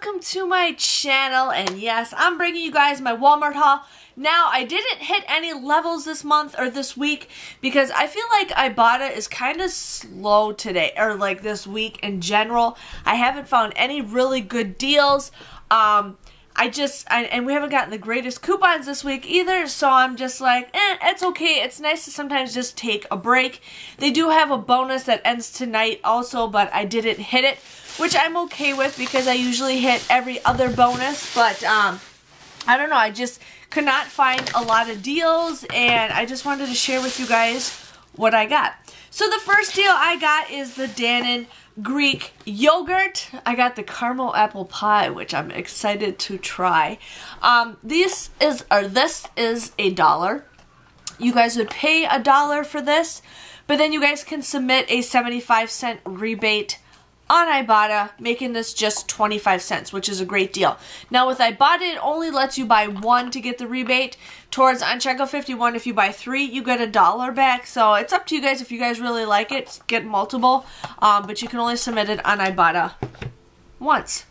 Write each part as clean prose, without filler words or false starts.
welcome to my channel, and yes, I'm bringing you guys my Walmart haul. Now, I didn't hit any levels this month or this week because I feel like Ibotta is kind of slow today, or like this week in general. I haven't found any really good deals. And we haven't gotten the greatest coupons this week either, so I'm just like, it's okay. It's nice to sometimes just take a break. They do have a bonus that ends tonight also, but I didn't hit it, which I'm okay with because I usually hit every other bonus, but I don't know, I just could not find a lot of deals, and I just wanted to share with you guys what I got. So the first deal I got is the Downy Greek yogurt. I got the caramel apple pie, which I'm excited to try. This is $1. You guys would pay $1 for this, but then you guys can submit a 75-cent rebate on Ibotta, making this just 25 cents, which is a great deal. Now with Ibotta, it only lets you buy one to get the rebate. Towards on checkout 51, if you buy 3, you get $1 back. So it's up to you guys if you guys really like it, get multiple. But you can only submit it on Ibotta once.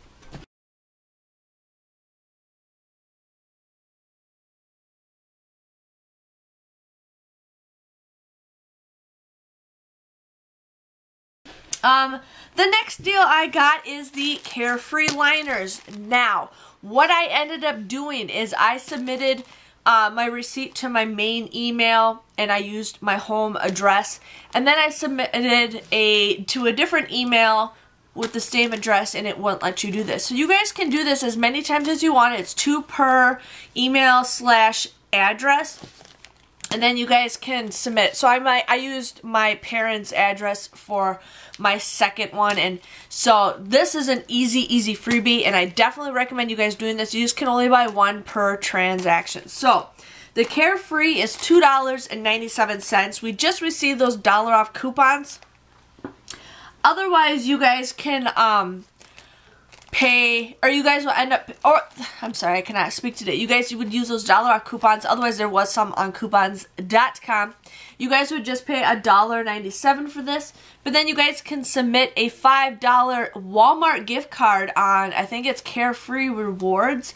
The next deal I got is the Carefree liners. Now, what I ended up doing is I submitted my receipt to my main email, and I used my home address, and then I submitted to a different email with the same address, and it won't let you do this. So you guys can do this as many times as you want. It's 2 per email / address. And then you guys can submit. So I used my parents' address for my second one, and so this is an easy freebie, and I definitely recommend you guys doing this. You just can only buy 1 per transaction. So the Carefree is $2.97. We just received those $1 off coupons. Otherwise, you guys can pay, or you guys will end up, or I'm sorry, I cannot speak today. You guys would use those $1 off coupons. Otherwise, there was some on coupons.com. You guys would just pay $1.97 for this, but then you guys can submit a $5 Walmart gift card on, I think it's Carefree Rewards.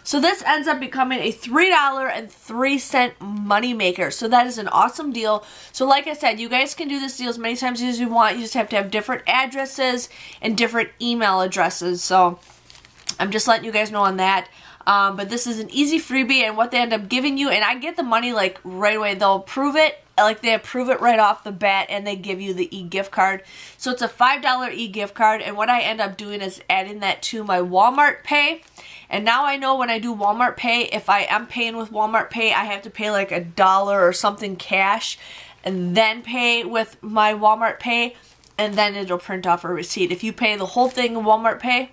So this ends up becoming a $3.03 moneymaker. So that is an awesome deal. So like I said, you guys can do this deal as many times as you want. You just have to have different addresses and different email addresses. So I'm just letting you guys know on that. But this is an easy freebie, and what they end up giving you, and I get the money like right away. They'll approve it. Like they approve it right off the bat, and they give you the e-gift card. So it's a $5 e-gift card, and what I end up doing is adding that to my Walmart Pay. And now I know when I do Walmart Pay, if I am paying with Walmart Pay, I have to pay like $1 or something cash, and then pay with my Walmart Pay, and then it'll print off a receipt. If you pay the whole thing in Walmart Pay,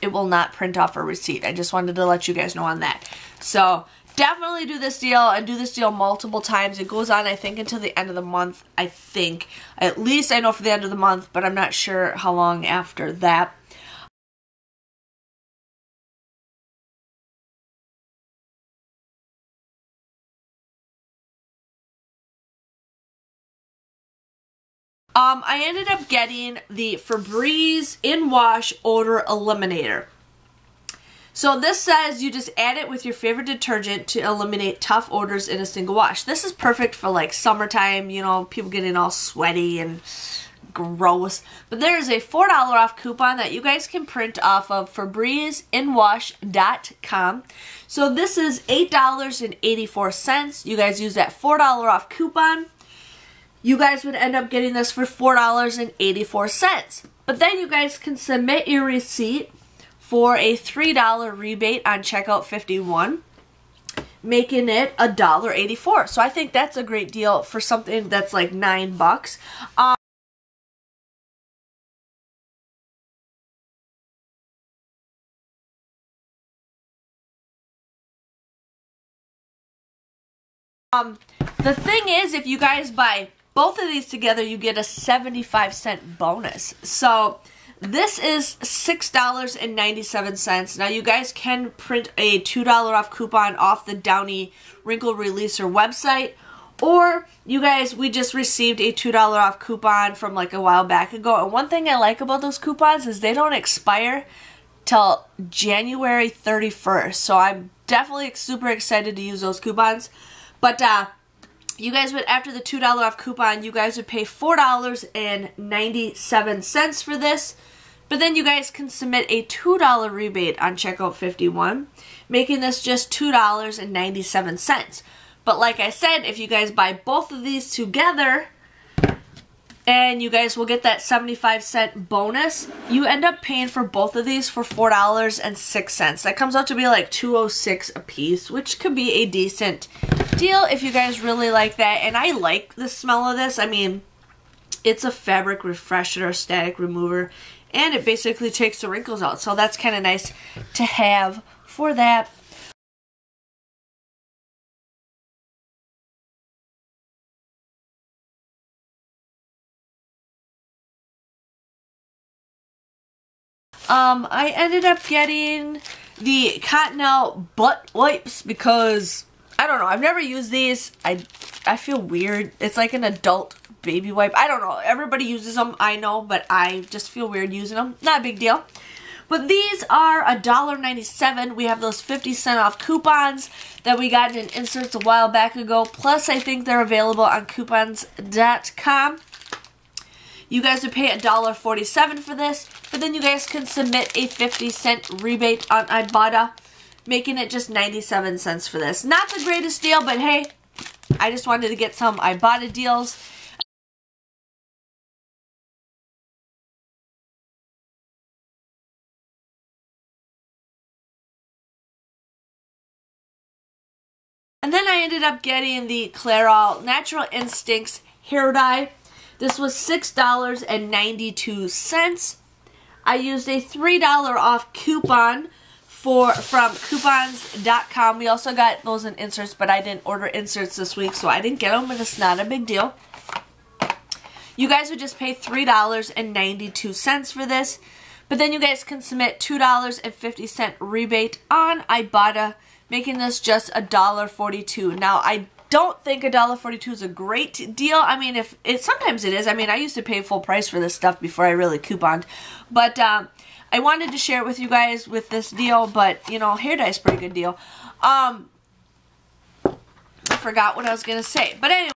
it will not print off a receipt. I just wanted to let you guys know on that. So definitely do this deal, and do this deal multiple times. It goes on, I think, until the end of the month, I think. At least I know for the end of the month, but I'm not sure how long after that. I ended up getting the Febreze In Wash Odor Eliminator. So this says you just add it with your favorite detergent to eliminate tough odors in a single wash. This is perfect for like summertime, you know, people getting all sweaty and gross. But there is a $4 off coupon that you guys can print off of FebrezeInWash.com. So this is $8.84. You guys use that $4 off coupon. You guys would end up getting this for $4.84. But then you guys can submit your receipt for a $3 rebate on checkout 51, making it $1.84. So I think that's a great deal for something that's like $9. The thing is, if you guys buy both of these together, you get a 75-cent bonus. So this is $6.97. Now you guys can print a $2 off coupon off the Downy Wrinkle Releaser website, Or you guys, we just received a $2 off coupon from like a while back ago. And one thing I like about those coupons is they don't expire till January 31st. So I'm definitely super excited to use those coupons. But you guys would, after the $2 off coupon, you guys would pay $4.97 for this. But then you guys can submit a $2 rebate on checkout 51, making this just $2.97. But like I said, if you guys buy both of these together, and you guys will get that 75-cent bonus, you end up paying for both of these for $4.06. That comes out to be like $2.06 a piece, which could be a decent deal if you guys really like that. And I like the smell of this. I mean, it's a fabric refresher, static remover, and it basically takes the wrinkles out. So that's kind of nice to have for that. I ended up getting the Cottonelle butt wipes because, I don't know, I've never used these. I feel weird. It's like an adult baby wipe. I don't know. Everybody uses them, I know, but I just feel weird using them. Not a big deal. But these are $1.97. We have those 50-cent off coupons that we got in inserts a while back ago. Plus, I think they're available on coupons.com. You guys would pay $1.47 for this, but then you guys can submit a 50-cent rebate on Ibotta, making it just 97 cents for this. Not the greatest deal, but hey, I just wanted to get some Ibotta deals. And then I ended up getting the Clairol Natural Instincts hair dye. This was $6.92. I used a $3 off coupon from coupons.com. We also got those in inserts, but I didn't order inserts this week, so I didn't get them, but it's not a big deal. You guys would just pay $3.92 for this, but then you guys can submit $2.50 rebate on Ibotta, making this just $1.42. Now, I don't think $1.42 is a great deal. I mean, sometimes it is. I mean, I used to pay full price for this stuff before I really couponed. But I wanted to share it with you guys with this deal. But, you know, hair dye is a pretty good deal. I forgot what I was going to say. But anyway.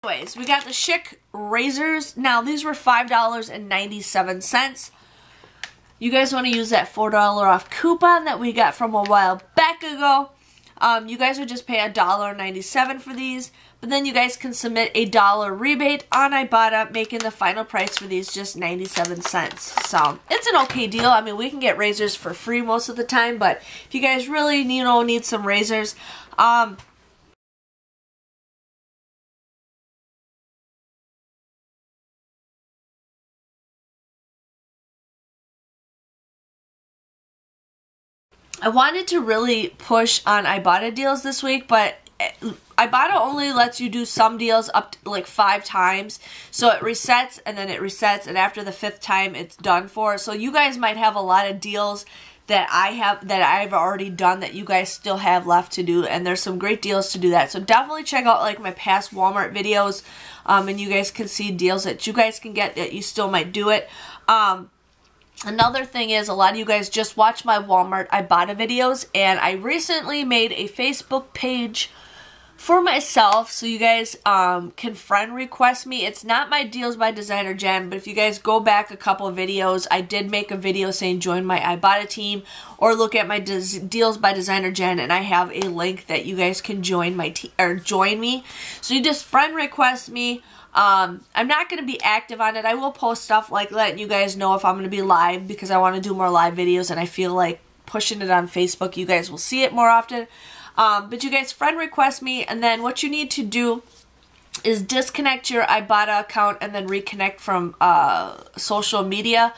Anyways, we got the Schick razors. Now, these were $5.97. You guys want to use that $4 off coupon that we got from a while back ago. You guys would just pay $1.97 for these. But then you guys can submit a $1 rebate on Ibotta, making the final price for these just 97 cents. So, it's an okay deal. I mean, we can get razors for free most of the time. But if you guys really, you know, need some razors, I wanted to really push on Ibotta deals this week, but Ibotta only lets you do some deals up to like 5 times. So it resets, and then it resets, and after the 5th time, it's done for. So you guys might have a lot of deals that I've already done that you guys still have left to do, and there's some great deals to do that. So definitely check out like my past Walmart videos, and you guys can see deals that you guys can get that you still might do it. Another thing is, a lot of you guys just watch my Walmart Ibotta videos, and I recently made a Facebook page for myself, so you guys can friend request me. It's not my Deals by DesignerJen, but if you guys go back a couple of videos, I did make a video saying join my Ibotta team, or look at my Deals by DesignerJen, and I have a link that you guys can join my join me. So you just friend request me. I'm not going to be active on it. I will post stuff like letting you guys know if I'm going to be live, because I want to do more live videos, and I feel like pushing it on Facebook, you guys will see it more often. But you guys friend request me, and then what you need to do is disconnect your Ibotta account and then reconnect from social media.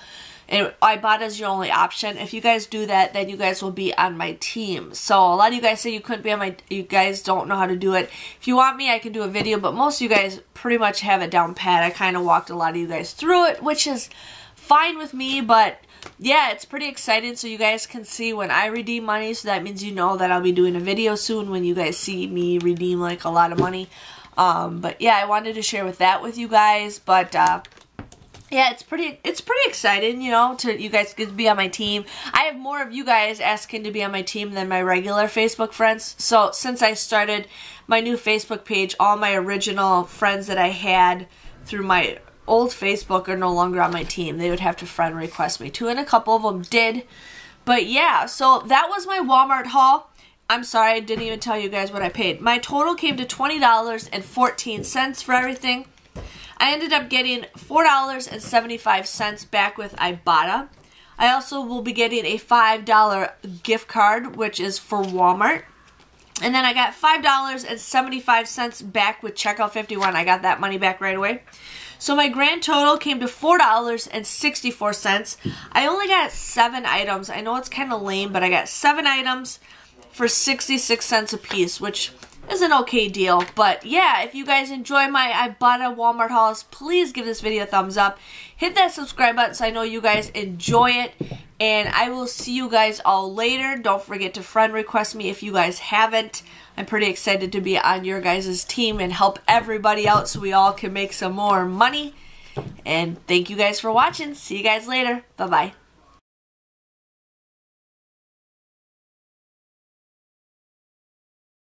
And Ibotta is your only option. If you guys do that, then you guys will be on my team. So a lot of you guys say you couldn't be on my, you guys don't know how to do it. If you want me, I can do a video, but most of you guys pretty much have it down pat. I kind of walked a lot of you guys through it, which is fine with me, but yeah, it's pretty exciting, so you guys can see when I redeem money, so that means you know that I'll be doing a video soon when you guys see me redeem like a lot of money. But yeah, I wanted to share that with you guys, but yeah, it's pretty exciting, you know, to you guys get to be on my team. I have more of you guys asking to be on my team than my regular Facebook friends. So since I started my new Facebook page, all my original friends that I had through my old Facebook are no longer on my team. They would have to friend request me too, and a couple of them did. But yeah, so that was my Walmart haul. I'm sorry, I didn't even tell you guys what I paid. My total came to $20.14 for everything. I ended up getting $4.75 back with Ibotta. I also will be getting a $5 gift card, which is for Walmart. And then I got $5.75 back with Checkout 51. I got that money back right away. So my grand total came to $4.64. I only got 7 items. I know it's kind of lame, but I got 7 items for 66 cents a piece, which is an okay deal. But yeah, if you guys enjoy my Ibotta Walmart hauls, please give this video a thumbs up. Hit that subscribe button so I know you guys enjoy it. And I will see you guys all later. Don't forget to friend request me if you guys haven't. I'm pretty excited to be on your guys' team and help everybody out so we all can make some more money. And thank you guys for watching. See you guys later. Bye-bye.